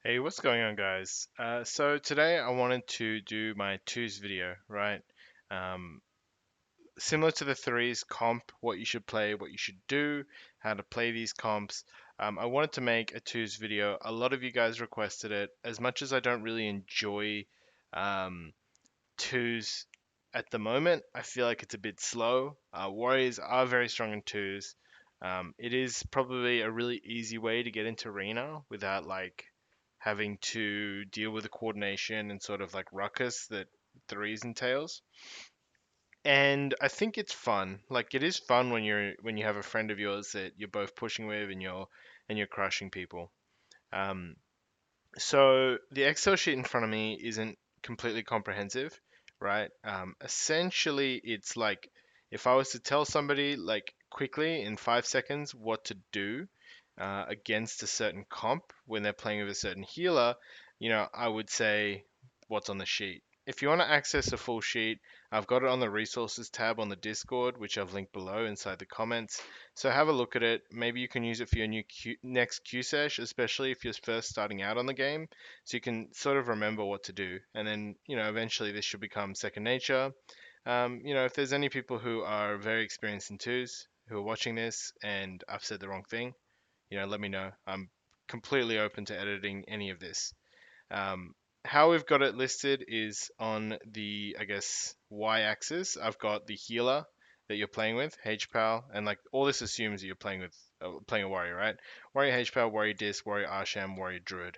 Hey, what's going on, guys? So today I wanted to do my twos video, right? Um, Similar to the threes, comp, what you should play, what you should do, how to play these comps. I wanted to make a twos video. A lot of you guys requested it. As much as I don't really enjoy um, twos at the moment, I feel like it's a bit slow. Warriors are very strong in twos. It is probably a really easy way to get into arena without like having to deal with the coordination and sort of like ruckus that threes entails. And I think it's fun. Like it is fun when you have a friend of yours that you're both pushing with and you're crushing people. Um, so the Excel sheet in front of me isn't completely comprehensive, right? Essentially, it's like if I was to tell somebody like quickly in 5 seconds what to do against a certain comp when they're playing with a certain healer, I would say what's on the sheet. If you want to access a full sheet, I've got it on the resources tab on the Discord, which I've linked below inside the comments. So have a look at it. Maybe you can use it for your next Q sesh, especially if you're first starting out on the game, so you can sort of remember what to do. And then, eventually this should become second nature. If there's any people who are very experienced in twos who are watching this and I've said the wrong thing, let me know. I'm completely open to editing any of this. Um, how we've got it listed is on the, I guess, y-axis. I've got the healer that you're playing with, H-Pal, and like all this assumes that you're playing a warrior, right? Warrior H-Pal, warrior Disc, warrior Arsham, warrior Druid.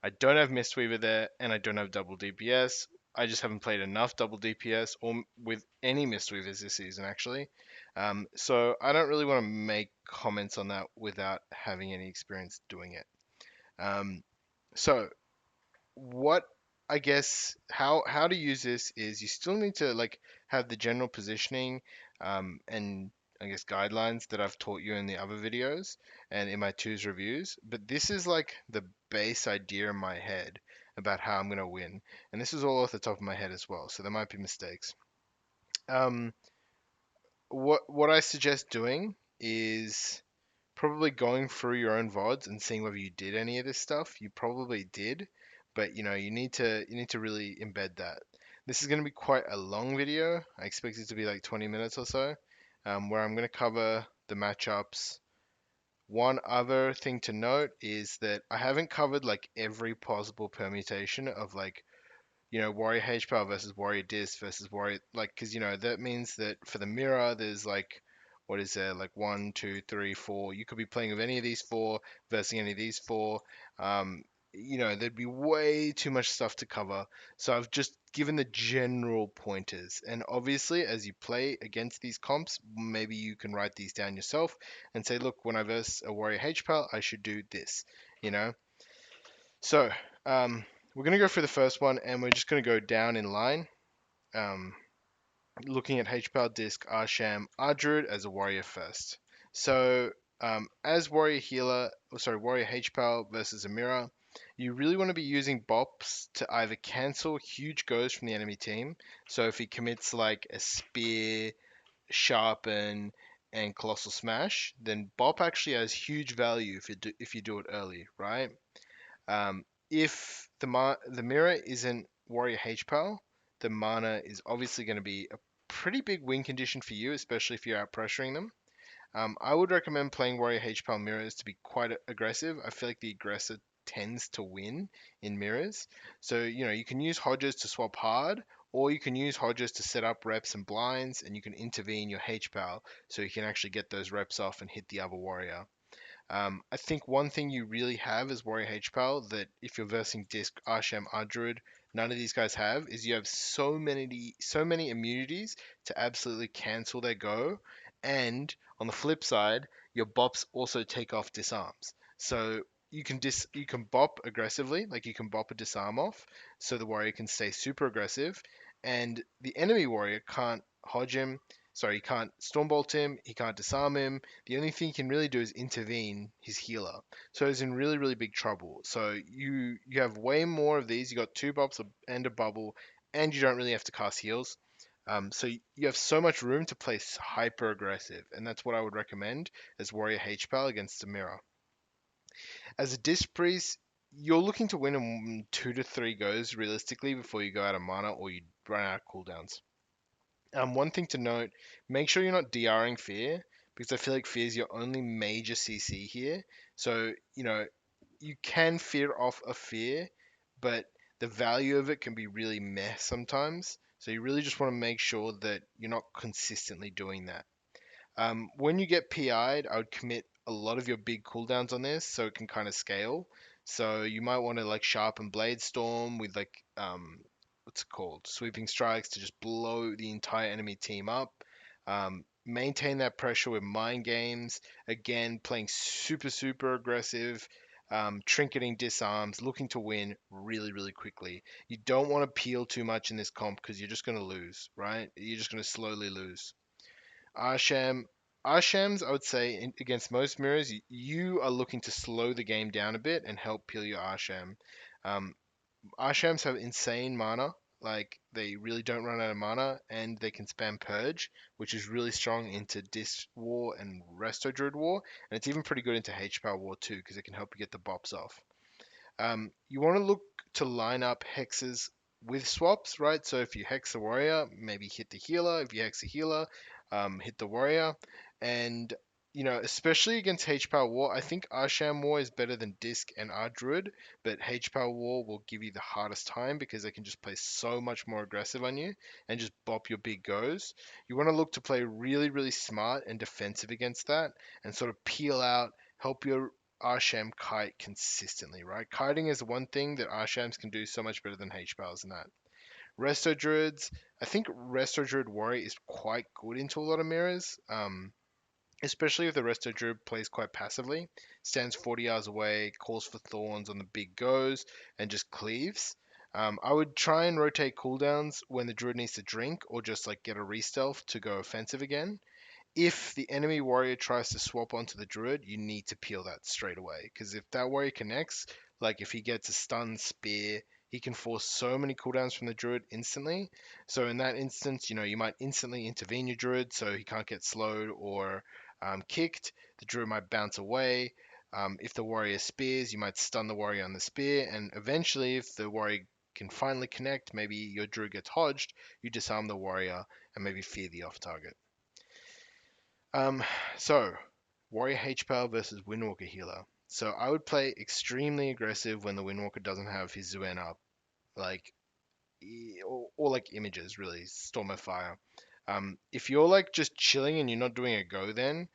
I don't have Mistweaver there, and I don't have double DPS. I just haven't played enough double DPS or with any Mistweavers this season, actually. So I don't really want to make comments on that without having any experience doing it. Um, so what I guess how to use this is you still need to like have the general positioning and I guess guidelines that I've taught you in the other videos and in my twos reviews, but this is like the base idea in my head about how I'm gonna win, and this is all off the top of my head as well, so there might be mistakes. Um, what I suggest doing is probably going through your own VODs and seeing whether you did any of this stuff. You probably did, but you need to really embed that. This is going to be quite a long video. I expect it to be like 20 minutes or so, where I'm going to cover the matchups. One other thing to note is that I haven't covered like every possible permutation of like Warrior H-Power versus Warrior Disc versus Warrior, like, because, that means that for the mirror, there's like, what is there, like one, two, three, four. You could be playing with any of these four versus any of these four. Um, there'd be way too much stuff to cover. So I've just given the general pointers. And obviously, as you play against these comps, maybe you can write these down yourself and say, look, when I verse a Warrior H-Power, I should do this, you know? So, we're going to go through the first one and we're just going to go down in line. Um, Looking at HPL Disc, Arsham, Druid as a warrior first. So, as warrior healer, warrior HPL versus a mirror, you really want to be using bops to either cancel huge goes from the enemy team. So, if he commits like a spear, sharpen, and colossal smash, then bop actually has huge value if you do it early, right? Um, if the mirror isn't warrior HPAL, the mana is obviously going to be a pretty big win condition for you, especially if you're out pressuring them. I would recommend playing warrior HPAL mirrors to be quite aggressive. I feel like the aggressor tends to win in mirrors. So, you can use Hodges to swap hard, or you can use Hodges to set up reps and blinds, and you can intervene your HPAL so you can actually get those reps off and hit the other warrior. I think one thing you really have as Warrior H-Pal that if you're versing Disc, Arsham, Ardruid, none of these guys have is you have so many immunities to absolutely cancel their go, and on the flip side, your bops also take off disarms. So you can bop aggressively, like you can bop a disarm off, so the warrior can stay super aggressive, and the enemy warrior can't hodge him. Sorry, he can't stormbolt him, he can't disarm him, the only thing he can really do is intervene his healer. So he's in really, really big trouble. So you have way more of these. You got two bops and a bubble, and you don't really have to cast heals. So you have so much room to play hyper aggressive, and that's what I would recommend as Warrior H-Pal against the mirror. As a disc priest, you're looking to win in 2 to 3 goes realistically before you go out of mana or you run out of cooldowns. One thing to note, make sure you're not DRing Fear, because I feel like Fear is your only major CC here. So, you can fear off a Fear, but the value of it can be really meh sometimes. So you really just want to make sure that you're not consistently doing that. When you get PI'd, I would commit a lot of your big cooldowns on this so it can kind of scale. So you might want to like sharpen Blade Storm with like what's it called? Sweeping strikes to just blow the entire enemy team up. Maintain that pressure with mind games. Again, playing super aggressive. Trinketing disarms, looking to win really, really quickly. You don't want to peel too much in this comp because you're just going to lose, right? You're just going to slowly lose. Arsham, Arshams, I would say, against most mirrors, you are looking to slow the game down a bit and help peel your Arsham. Um, Arshams have insane mana, like they really don't run out of mana, and they can spam Purge, which is really strong into Dis War and Resto Druid War, and it's even pretty good into H Power War too, because it can help you get the bops off. You want to look to line up hexes with swaps, right? So if you hex a warrior, maybe hit the healer. If you hex a healer, hit the warrior. And, especially against H Power War, I think Arsham War is better than Disc and Druid, but H Power War will give you the hardest time because they can just play so much more aggressive on you and just bop your big goes. You want to look to play really, really smart and defensive against that and sort of peel out, help your Arsham kite consistently, right? Kiting is one thing that Arshams can do so much better than H-Powers in that. Resto Druids, I think Resto Druid Warrior is quite good into a lot of mirrors, especially if the Resto Druid plays quite passively, stands 40 yards away, calls for thorns on the big goes, and just cleaves. I would try and rotate cooldowns when the Druid needs to drink or just like get a re-stealth to go offensive again. If the enemy warrior tries to swap onto the druid, you need to peel that straight away. Because if that warrior connects, like if he gets a stun spear, he can force so many cooldowns from the druid instantly. So in that instance, you might instantly intervene your druid so he can't get slowed or kicked. The druid might bounce away. If the warrior spears, you might stun the warrior on the spear. And eventually, if the warrior can finally connect, maybe your druid gets hodged, you disarm the warrior and maybe fear the off target. Um, so Warrior H Power versus Windwalker healer. So I would play extremely aggressive when the Windwalker doesn't have his Zuen up, like or like images really, Storm of Fire. If you're like just chilling and you're not doing a go, then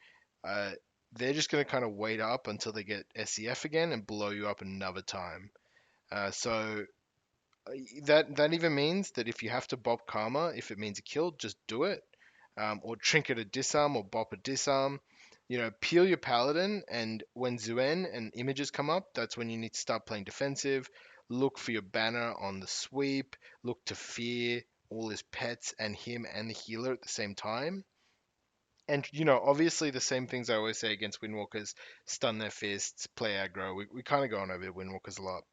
uh, they're just gonna kind of wait up until they get SEF again and blow you up another time. So that even means that if you have to bop Karma, if it means a kill, just do it. Or trinket a disarm or bop a disarm. Peel your paladin, and when Zuen and images come up, that's when you need to start playing defensive. Look for your banner on the sweep. Look to fear all his pets and him and the healer at the same time. And obviously the same things I always say against Windwalkers: stun their fists, play aggro. We kind of go on over Windwalkers a lot.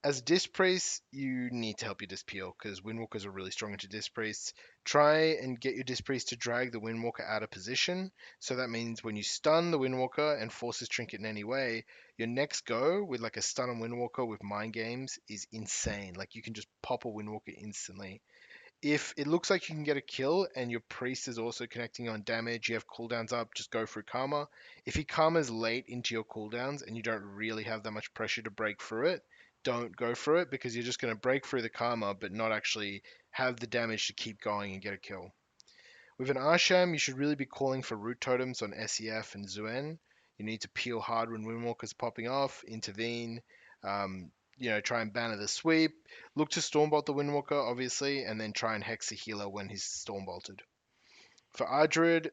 As Disc Priest, you need to help your Disc Peel because Windwalkers are really strong into Disc Priests. Try and get your Disc Priest to drag the Windwalker out of position. So that means when you stun the Windwalker and force his trinket in any way, your next go with like a stun on Windwalker with Mind Games is insane. Like you can just pop a Windwalker instantly. If it looks like you can get a kill and your priest is also connecting on damage, you have cooldowns up, just go through Karma. If he Karma's late into your cooldowns and you don't really have that much pressure to break through it, don't go for it because you're just going to break through the Karma but not actually have the damage to keep going and get a kill. With an Arsham, you should really be calling for root totems on SEF and Zuen. You need to peel hard when Windwalker's popping off, intervene, try and banner the sweep. Look to Stormbolt the Windwalker, obviously, and then try and hex the healer when he's Stormbolted. For Ardruid,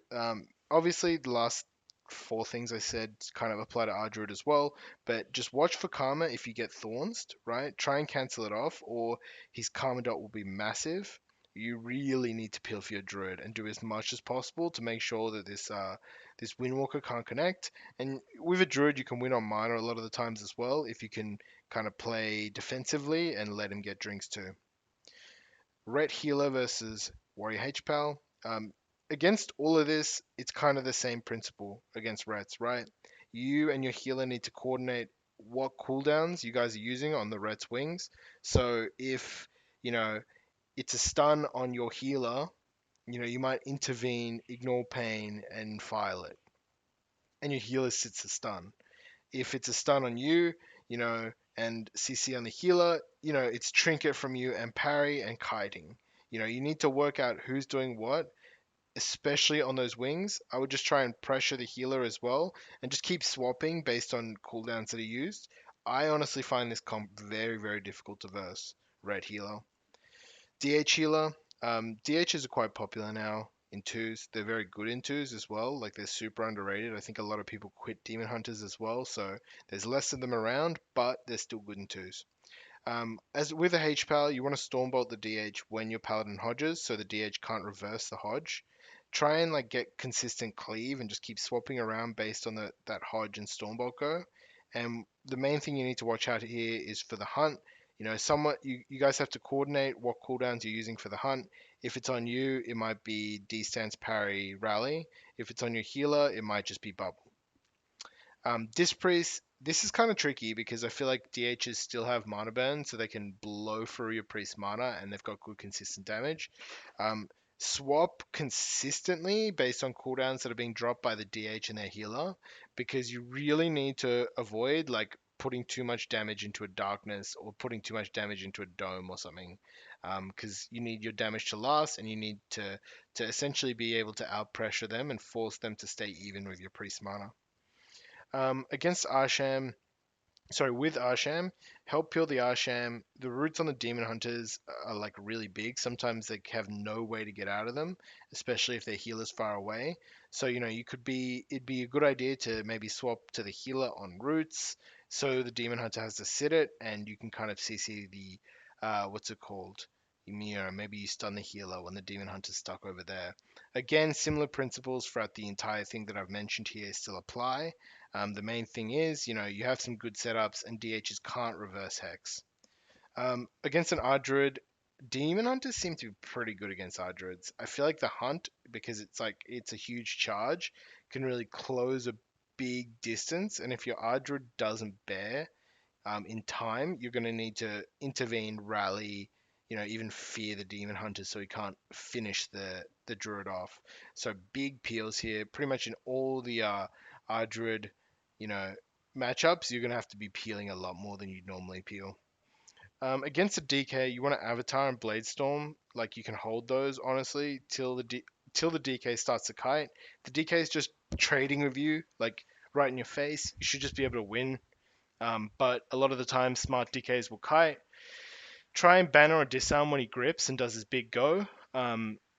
obviously the last four things I said kind of apply to Ardruid as well, but just watch for Karma if you get Thorns, right? Try and cancel it off, or his Karma dot will be massive. You really need to peel for your Druid and do as much as possible to make sure that this Windwalker can't connect. And with a Druid, you can win on mana a lot of the times as well if you can kind of play defensively and let him get drinks too. Ret healer versus warrior HPAL. Against all of this, it's kind of the same principle against rats, right? You and your healer need to coordinate what cooldowns you guys are using on the Ret's wings. So if, you know, it's a stun on your healer, you might intervene, ignore pain, and file it. And your healer sits a stun. If it's a stun on you, and CC on the healer, it's trinket from you and parry and kiting. You need to work out who's doing what, especially on those wings. I would just try and pressure the healer as well and just keep swapping based on cooldowns that are used. I honestly find this comp very, very difficult to verse red healer. DH healer. DHs are quite popular now in twos. They're very good in twos as well. Like they're super underrated. I think a lot of people quit demon hunters as well, so there's less of them around, but they're still good in twos. As with a H-Pal, you want to Stormbolt the DH when your Paladin hodges, so the DH can't reverse the hodge. Try and like get consistent cleave and just keep swapping around based on that hodge and Stormbolt go. And the main thing you need to watch out here is for the hunt. Somewhat you guys have to coordinate what cooldowns you're using for the hunt. If it's on you, it might be D-stance, parry, rally. If it's on your healer, it might just be bubble. Disc Priest, this is kind of tricky because I feel like DHs still have mana burn, so they can blow through your priest mana and they've got good consistent damage. Um, Swap consistently based on cooldowns that are being dropped by the DH and their healer, because you really need to avoid like putting too much damage into a darkness or putting too much damage into a dome or something, because you need your damage to last and you need to essentially be able to out pressure them and force them to stay even with your priest mana. Against Arsham, sorry, with Arsham, help peel the Arsham. The roots on the Demon Hunters are like really big. Sometimes they have no way to get out of them, especially if their healer's far away. So, it'd be a good idea to maybe swap to the healer on roots. So the Demon Hunter has to sit it and you can kind of CC the, what's it called? Maybe you stun the healer when the Demon Hunter's stuck over there. Again, similar principles throughout the entire thing that I've mentioned here still apply. The main thing is, you have some good setups and DHs can't reverse Hex. Against an Druid, Demon Hunters seem to be pretty good against Druids. I feel like the Hunt, because it's a huge charge, can really close a big distance. And if your Druid doesn't bear in time, you're going to need to intervene, rally, even fear the Demon Hunter so he can't finish the Druid off. So big peels here, pretty much in all the Druid, you know, matchups, you're going to have to be peeling a lot more than you'd normally peel. Against a DK, you want to Avatar and Bladestorm. Like you can hold those honestly till the DK starts to kite. The DK is just trading with you, like right in your face. You should just be able to win. But a lot of the time, smart DKs will kite. Try and banner or disarm when he grips and does his big go.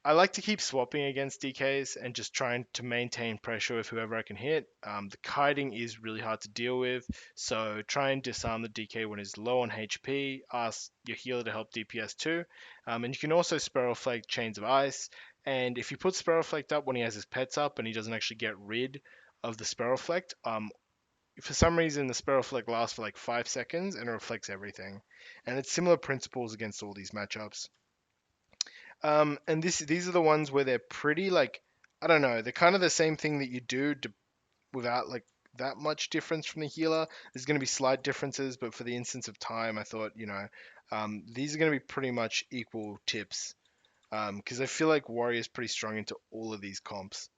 I like to keep swapping against DKs and just trying to maintain pressure with whoever I can hit. The kiting is really hard to deal with, so try and disarm the DK when he's low on HP. Ask your healer to help DPS too. And you can also Sparrow Flake Chains of Ice. And if you put Sparrow Flake up when he has his pets up and he doesn't actually get rid of the Sparrow Flake, for some reason the Sparrow Flick lasts for like 5 seconds and it reflects everything. And it's similar principles against all these matchups. And these are the ones where they're pretty like, I don't know, they're kind of the same thing that you do without like that much difference from the healer. There's going to be slight differences, but for the instance of time, I thought, these are going to be pretty much equal tips. Because I feel like Warrior is pretty strong into all of these comps.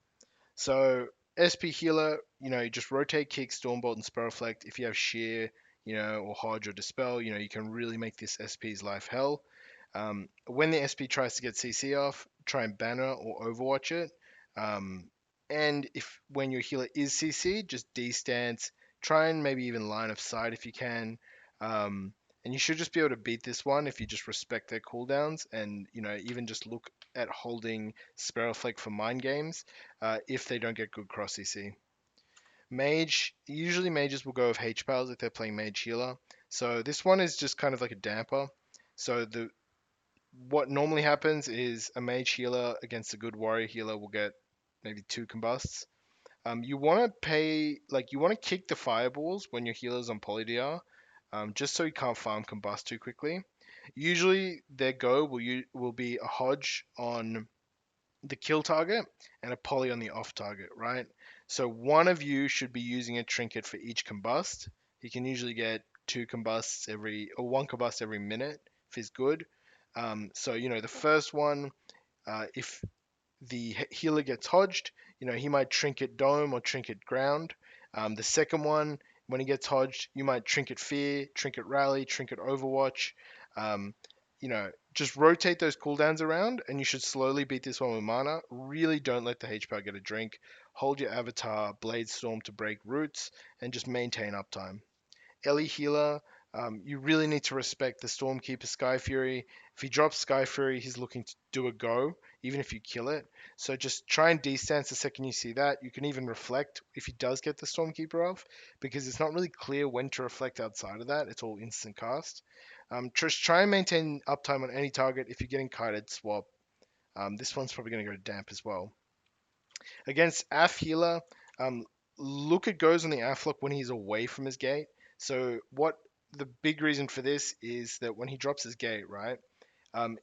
So SP healer, you just rotate, kick, Stormbolt, and Spellreflect. If you have shear, or Hodge or Dispel, you can really make this SP's life hell. When the SP tries to get CC off, try and banner or Overwatch it. And if when your healer is CC, just D-stance. Try and maybe even line of sight if you can. And you should just be able to beat this one if you just respect their cooldowns and even just look at holding Sparrowflake for mind games if they don't get good cross CC. Mage, usually mages will go with H-Pals if they're playing Mage Healer. So this one is just kind of like a damper. So what normally happens is a Mage Healer against a good Warrior Healer will get maybe 2 combusts. You want to you want to kick the fireballs when your healer's on Polydr, just so you can't farm combust too quickly. Usually their go will be a Hodge on the kill target and a poly on the off target, right? So one of you should be using a trinket for each combust He can usually get one combust every minute if he's good. So the first one, if the healer gets hodged, he might trinket dome or trinket ground. The second one, when he gets hodged, you might trinket fear, trinket rally, trinket overwatch. Just rotate those cooldowns around, and you should slowly beat this one with mana. Really don't let the HP get a drink. Hold your avatar Blade Storm to break roots, and just maintain uptime. Ellie healer, you really need to respect the Stormkeeper Sky Fury. If he drops Sky Fury, he's looking to do a go, even if you kill it. So just try and distance the second you see that. You can even reflect if he does get the Stormkeeper off, because it's not really clear when to reflect outside of that. It's all instant cast. Just try and maintain uptime on any target. If you're getting kited, swap. This one's probably going to go to damp as well. Against AF healer, look at goes on the AF lock when he's away from his gate. So what the big reason for this is that when he drops his gate, right?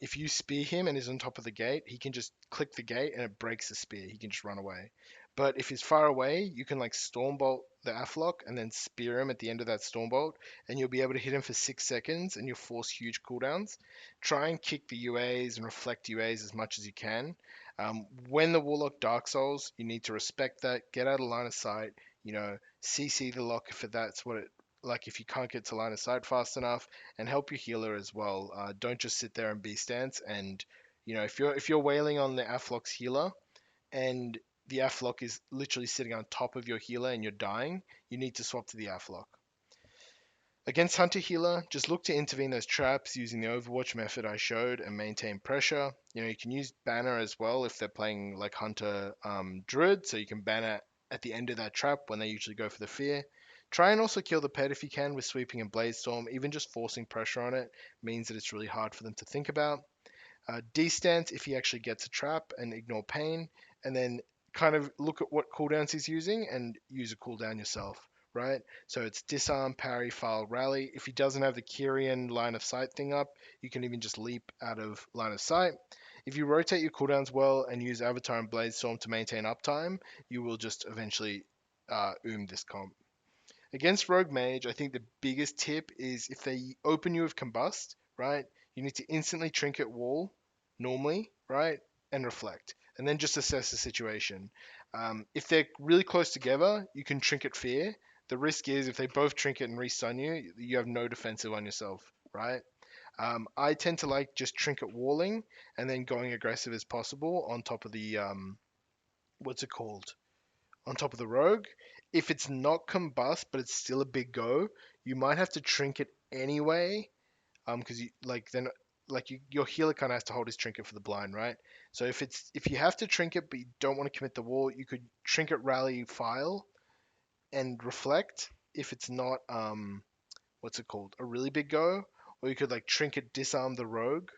If you spear him and he's on top of the gate, he can just click the gate and it breaks the spear. He can just run away. But if he's far away, you can like Stormbolt the Aflock and then spear him at the end of that Stormbolt, and you'll be able to hit him for 6 seconds and you'll force huge cooldowns. Try and kick the UAs and reflect UAs as much as you can. When the Warlock Dark Souls, you need to respect that. Get out of line of sight. CC the lock if that's what it like if you can't get to line of sight fast enough, and help your healer as well. Don't just sit there and B stance. And if you're wailing on the Aflock's healer and the Aflock is literally sitting on top of your healer and you're dying, you need to swap to the Aflock. Against Hunter Healer, just look to intervene those traps using the Overwatch method I showed and maintain pressure. You can use Banner as well if they're playing like Hunter Druid, so you can Banner at the end of that trap when they usually go for the Fear. Try and also kill the pet if you can with Sweeping and Blade Storm. Even just forcing pressure on it means that it's really hard for them to think about. Distance if he actually gets a trap and ignore pain, and then kind of look at what cooldowns he's using and use a cooldown yourself, right? So it's disarm, parry, file, rally. If he doesn't have the Kyrian line of sight thing up, you can even just leap out of line of sight. If you rotate your cooldowns well and use Avatar and Blade Storm to maintain uptime, you will just eventually this comp. Against Rogue Mage, I think the biggest tip is if they open you with Combust, right? You need to instantly trinket wall, normally, right? And reflect. And then just assess the situation. If they're really close together, you can trinket fear. The risk is if they both trinket and restun you, you have no defensive on yourself, right? I tend to like just trinket walling and then going aggressive as possible on top of the what's it called? On top of the rogue. If it's not combust, but it's still a big go, you might have to trinket anyway. Because you like then your healer kind of has to hold his trinket for the blind, right? So if you have to trinket but you don't want to commit the wall, you could trinket rally file and reflect if it's not what's it called, a really big go, or you could like trinket disarm the rogue.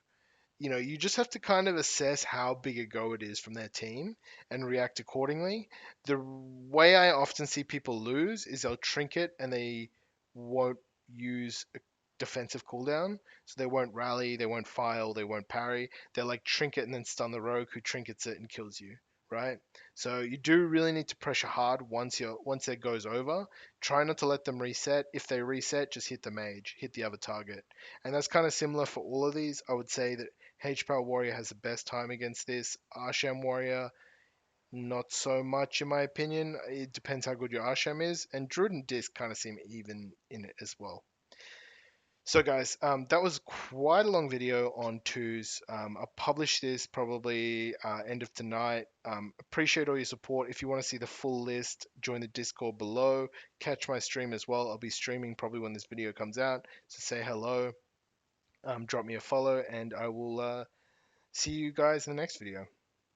You just have to kind of assess how big a go it is from their team and react accordingly. The way I often see people lose is they'll trinket and they won't use a defensive cooldown. So they won't rally, they won't file, they won't parry. They'll like trinket and then stun the rogue who trinkets it and kills you, right? So you do really need to pressure hard once it goes over. Try not to let them reset. If they reset, just hit the mage, hit the other target. And that's kind of similar for all of these. I would say that H-Power Warrior has the best time against this. Arsham Warrior, not so much in my opinion. It depends how good your Arsham is. And Druid and Disc kind of seem even in it as well. So guys, that was quite a long video on twos. I'll publish this probably end of tonight. Appreciate all your support. If you want to see the full list, join the Discord below. Catch my stream as well. I'll be streaming probably when this video comes out. So say hello, drop me a follow, and I will see you guys in the next video.